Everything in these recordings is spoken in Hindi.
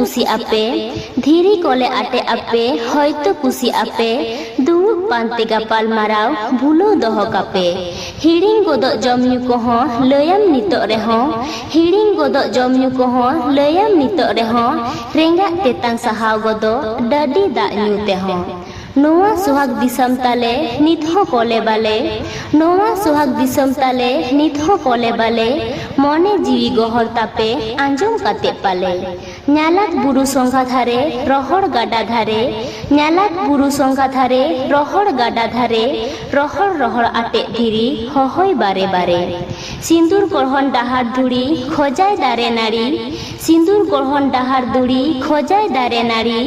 कुसी आपे धीरी कोले आटे आपे होयतो कुसी आपे दुरुब पांते गापाल माराव भूलो दोहो कापे हिड़िंग गोदो जमन्यू कोहो लयम नितो रेहो हिड़िंग गोदो जमन्यू कोहो लयम नितो रेहो रेंगा तेतांग सहाव गोदो डडी दाग न्यू तेहो नोवा सुहाग दिसम ताले नित हो कोले बाले नोवा सुहाग दिसम ताले नित हो कोले बाले मने जीवी गोहर तापे आंजम काते पाले न्यालात बुरु संगा धारे रोहड़ गाडा धारे न्यालात बुरु संगा धारे रोहड़ गाडा धारे रोहड़ रोहड़ आटे धीरी होहोय बारे बारे सिंदूर गढ़न डाहार धुड़ी खोजाय दारे नारी सिंदूर गढ़न डाहार धुड़ी खोजाय दारे नारी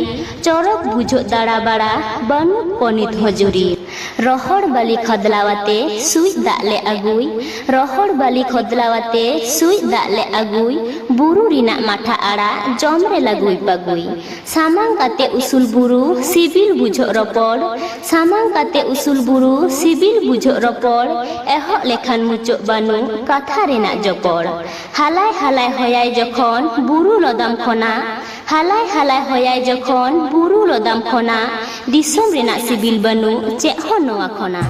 चरक बुझो दाड़ा बाड़ा बानु कोनित हजूरी रोहड़ बाली खदलावाते सुई दाले अगुई रोहड़ बाली खदलावाते सुई दाले अगुई बुरु रिना माठा आड़ा जमरे लगुई पगुई सामांग काते उसूल बुरु सिबिल बुझो रपड़ सामांग काते उसूल बुरु सिबिल बुझो रपड़ एहो लेखान मुचो बानु कथा रेना जपड़ हालाय हालाय होयाय जखन बुरु लदाम खना हालाय हालाय होयाय जखन बुरु लदाम खना दिसम रेना सिबिल बानु चेक हो नोआ खना।